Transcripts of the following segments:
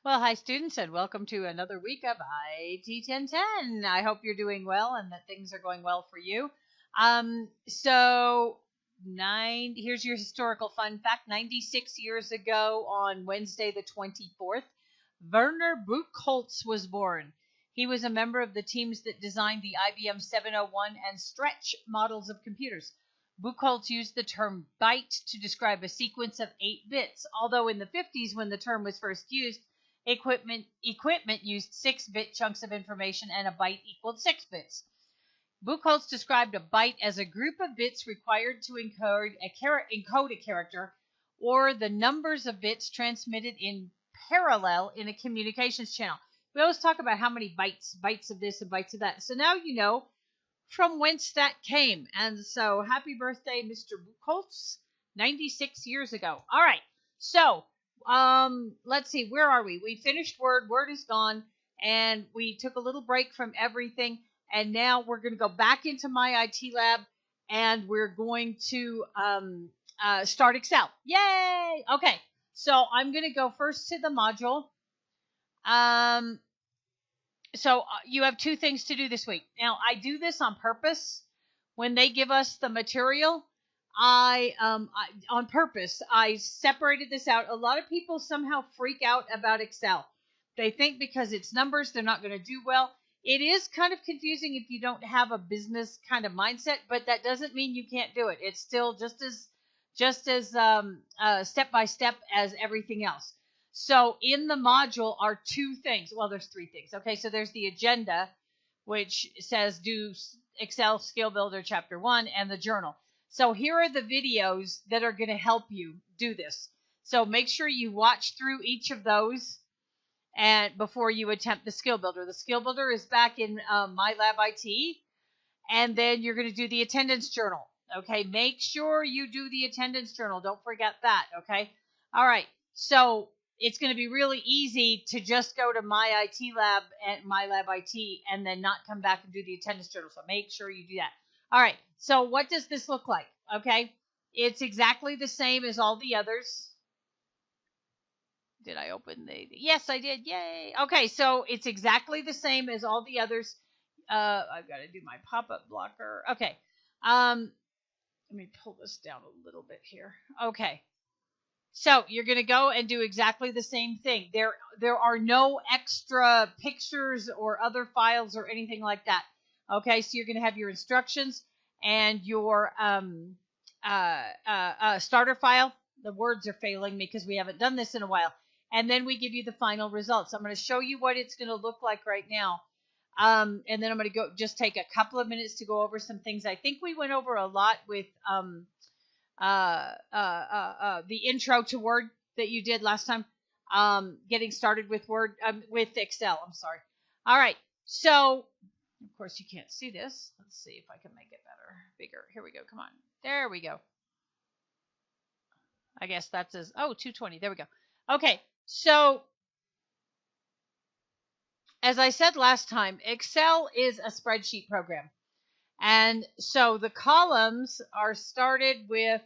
Well, hi students, and welcome to another week of IT 1010. I hope you're doing well and that things are going well for you. Here's your historical fun fact. 96 years ago on Wednesday the 24th, Werner Buchholz was born. He was a member of the teams that designed the IBM 701 and Stretch models of computers. Buchholz used the term byte to describe a sequence of 8 bits, although in the 50s, when the term was first used, equipment used 6-bit chunks of information, and a byte equaled 6 bits. Buchholz described a byte as a group of bits required to encode a character, or the numbers of bits transmitted in parallel in a communications channel. We always talk about how many bytes of this and bytes of that. So now you know from whence that came. And so happy birthday, Mr. Buchholz, 96 years ago. All right. So let's see, where are we? We finished Word. Word is gone, and we took a little break from everything, and now we're going to go back into my IT lab, and we're going to start Excel. Yay! Okay, so I'm going to go first to the module. So you have 2 things to do this week. Now, I do this on purpose. When they give us the material, on purpose, I separated this out. A lot of people somehow freak out about Excel. They think because it's numbers, they're not going to do well. It is kind of confusing if you don't have a business kind of mindset, but that doesn't mean you can't do it. It's still just as step by step as everything else. So in the module are 2 things. Well, there's 3 things. Okay, so there's the agenda, which says do Excel Skill Builder Chapter 1, and the journal. So here are the videos that are going to help you do this. So make sure you watch through each of those and before you attempt the Skill Builder. The Skill Builder is back in My Lab IT, and then you're going to do the attendance journal. Okay, make sure you do the attendance journal. Don't forget that. Okay, all right. So it's going to be really easy to just go to My IT Lab and My Lab IT and then not come back and do the attendance journal. So make sure you do that. All right, so what does this look like? Okay, it's exactly the same as all the others. Did I open the... Yes, I did. Yay. Okay, so it's exactly the same as all the others. I've got to do my pop-up blocker. Okay, let me pull this down a little bit here. Okay, so you're going to go and do exactly the same thing. There are no extra pictures or other files or anything like that. Okay, so you're going to have your instructions and your starter file. The words are failing me because we haven't done this in a while. And then we give you the final results. I'm going to show you what it's going to look like right now. And then I'm going to just take a couple of minutes to go over some things. I think we went over a lot with the intro to Word that you did last time. Getting started with with Excel. I'm sorry. All right. So, of course, you can't see this. Let's see if I can make it bigger. Here we go. Come on. There we go. I guess that says, 220. There we go. Okay. So, as I said last time, Excel is a spreadsheet program. And so the columns are started with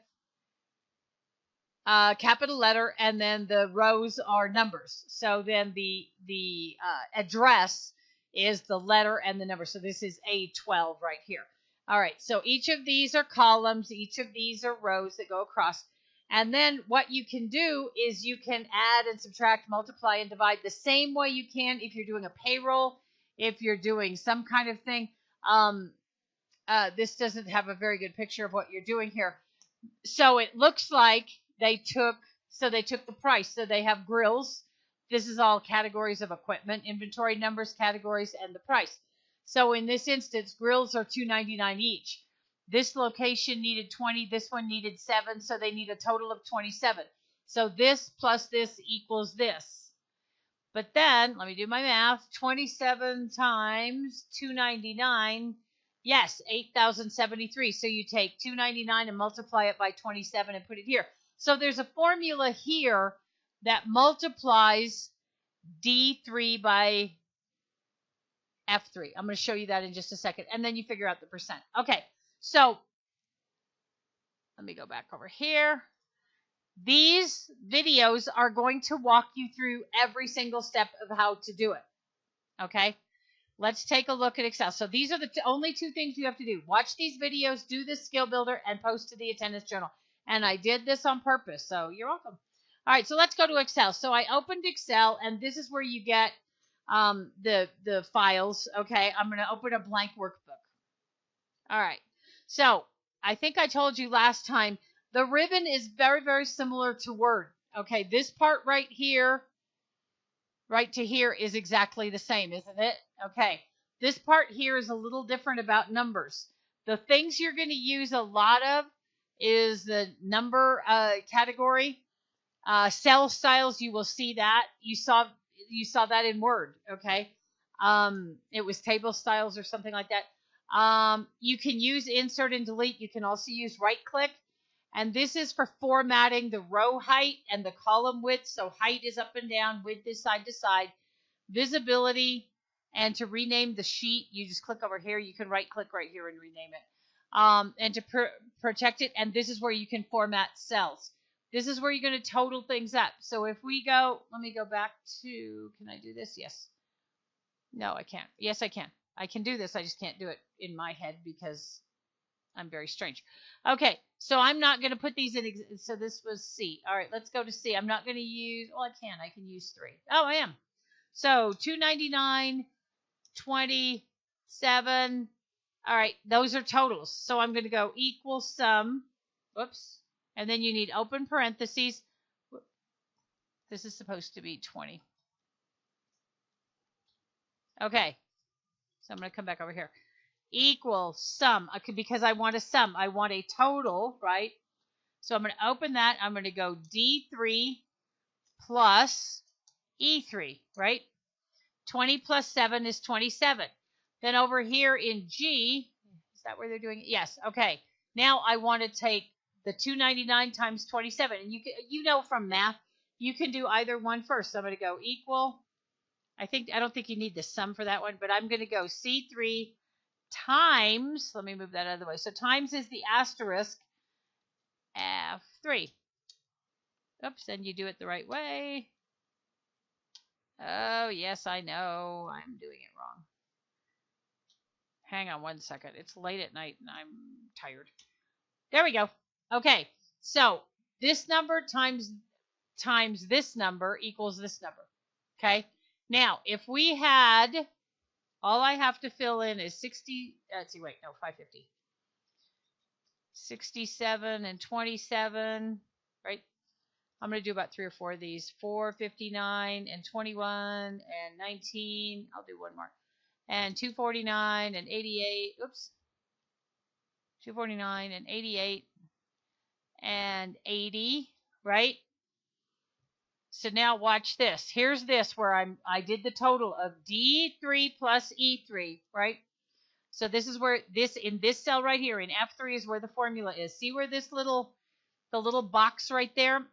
capital letter, and then the rows are numbers. So then the address is the letter and the number. So this is A12 right here. All right, so each of these are columns. Each of these are rows that go across. And then what you can do is you can add and subtract, multiply, and divide the same way you can if you're doing a payroll, if you're doing some kind of thing. This doesn't have a very good picture of what you're doing here. So it looks like they took the price. So they have grills. This is all categories of equipment, inventory numbers, categories, and the price. So in this instance, grills are $2.99 each. This location needed 20. This one needed 7. So they need a total of 27. So this plus this equals this. But then, let me do my math. 27 times $2.99. Yes, 8,073. So you take $2.99 and multiply it by 27 and put it here. So there's a formula here that multiplies D3 by F3. I'm going to show you that in just a second. And then you figure out the percent. Okay, so let me go back over here. These videos are going to walk you through every single step of how to do it. Okay? Let's take a look at Excel. So these are the only two things you have to do. Watch these videos, do this skill builder, and post to the attendance journal. And I did this on purpose, so you're welcome. All right, so let's go to Excel. So I opened Excel, and this is where you get the files. Okay, I'm going to open a blank workbook. All right, so I think I told you last time, the ribbon is very, very similar to Word. Okay, this part right here, right to here is exactly the same, isn't it? Okay, this part here is a little different about numbers. The things you're going to use a lot of is the number category. Cell styles, you will see that. You saw that in Word, okay? It was table styles or something like that. You can use insert and delete. You can also use right click. And this is for formatting the row height and the column width. So height is up and down, width is side to side. Visibility, and to rename the sheet, you just click over here. You can right click right here and rename it. And to protect it, and this is where you can format cells. This is where you're going to total things up. So if we go, let me go back to, can I do this? Yes. No, I can't. Yes, I can. I can do this. I just can't do it in my head because I'm very strange. Okay, so I'm not going to put these in. So this was C. All right, let's go to C. I'm not going to use, well, I can. I can use 3. Oh, I am. So 299, 27. All right, those are totals. So I'm going to go equal sum. Whoops. And then you need open parentheses. This is supposed to be 20. Okay. So I'm going to come back over here. Equal sum. Because I want a sum. I want a total, right? So I'm going to open that. I'm going to go D3 plus E3, right? 20 plus 7 is 27. Then over here in G, is that where they're doing it? Yes. Okay. Now I want to take the 299 times 27. And you know from math, you can do either one first. So I'm going to go equal. I don't think you need the sum for that one, but I'm going to go C3 times, let me move that out of the way. So times is the asterisk F3. Oops, and you do it the right way. Oh, yes, I know. I'm doing it wrong. Hang on one second. It's late at night and I'm tired. There we go. Okay, so this number times this number equals this number. Okay, now if we had, all I have to fill in is 60, let's see, wait, no, 550. 67 and 27, right? I'm going to do about 3 or 4 of these. 459 and 21 and 19. I'll do one more. And 249 and 88. Oops. 249 and 88 and 80, right? So now watch this. Here's this where I did the total of D3 plus E3, right? So this is where in this cell right here in F3 is where the formula is. See where the little box right there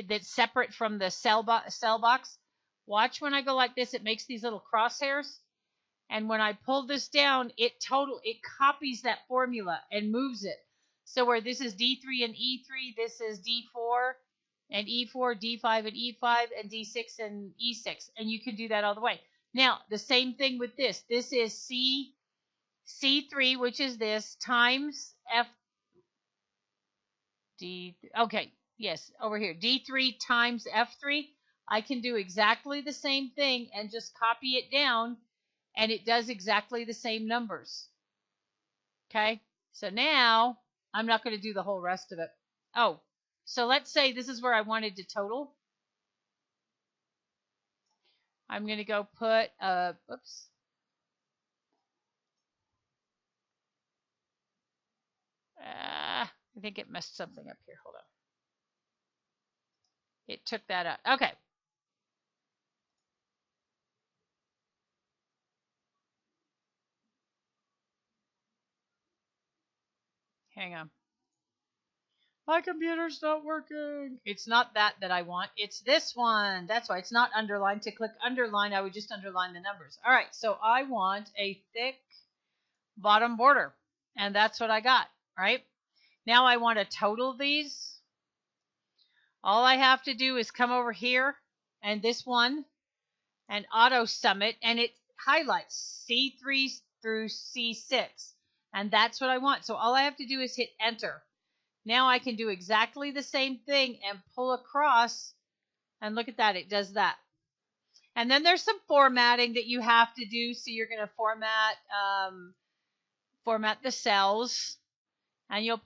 that's separate from the cell box? Watch when I go like this, it makes these little crosshairs. And when I pull this down, it copies that formula and moves it. So where this is D3 and E3, this is D4 and E4, D5 and E5, and D6 and E6. And you can do that all the way. Now, the same thing with this. This is C3, which is this, times okay, yes, over here. D3 times F3. I can do exactly the same thing and just copy it down, and it does exactly the same numbers. Okay, so now I'm not going to do the whole rest of it. Oh, so let's say this is where I wanted to total. I'm going to go put, oops. I think it messed something up here. Hold on. It took that out. Okay. Hang on. My computer's not working. It's not that I want. It's this one. That's why it's not underlined. To click underline, I would just underline the numbers. All right, so I want a thick bottom border, and that's what I got, right? Now I want to total these. All I have to do is come over here and this one and auto sum it, and it highlights C3 through C6. And that's what I want. So all I have to do is hit enter. Now I can do exactly the same thing and pull across, and look at that, it does that. And then there's some formatting that you have to do. So you're going to format the cells, and you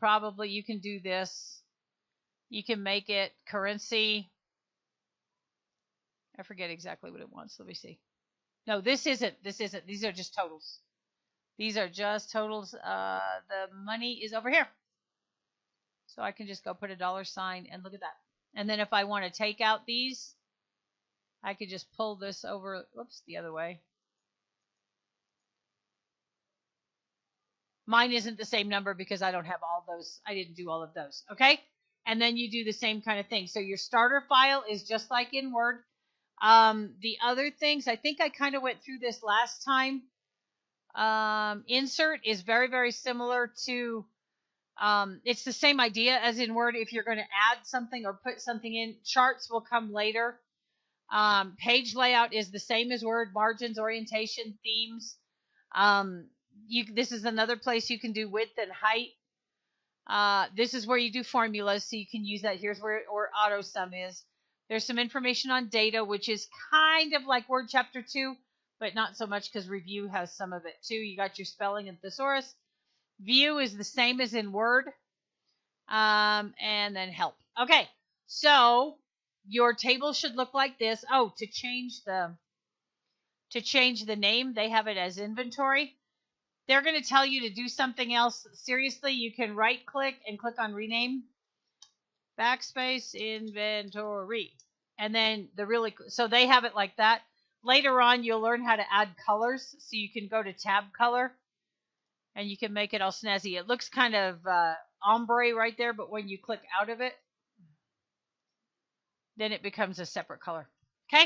can do this. You can make it currency. I forget exactly what it wants. Let me see. No, this isn't. These are just totals. These are just totals. The money is over here. So I can just go put a $sign and look at that. And then if I want to take out these, I could just pull this over, whoops, the other way. Mine isn't the same number because I don't have all those. I didn't do all of those. Okay. And then you do the same kind of thing. So your starter file is just like in Word. The other things, I think I kind of went through this last time. Insert is very, very similar to, it's the same idea as in Word. If you're going to add something or put something in, charts will come later. Page layout is the same as Word. Margins, orientation, themes. This is another place you can do width and height. This is where you do formulas, so you can use that. Here's where auto sum is. There's some information on data, which is kind of like Word Chapter 2, but not so much because Review has some of it too. You got your spelling and thesaurus. View is the same as in Word. And then help. Okay, so your table should look like this. Oh, to change the name, they have it as inventory. They're going to tell you to do something else. Seriously, you can right click and click on rename. Backspace inventory. And then so they have it like that. Later on, you'll learn how to add colors. So you can go to tab color and you can make it all snazzy. It looks kind of ombre right there, but when you click out of it, then it becomes a separate color. Okay?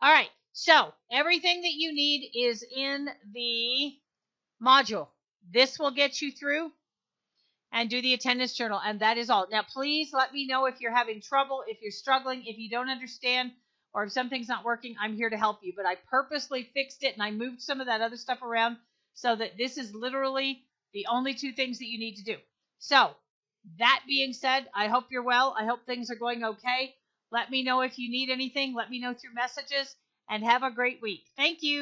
All right. So everything that you need is in the module. This will get you through and do the attendance journal, and that is all. Now, please let me know if you're having trouble, if you're struggling, if you don't understand, or if something's not working. I'm here to help you, but I purposely fixed it, and I moved some of that other stuff around so that this is literally the only two things that you need to do. So, that being said, I hope you're well. I hope things are going okay. Let me know if you need anything. Let me know through messages, and have a great week. Thank you.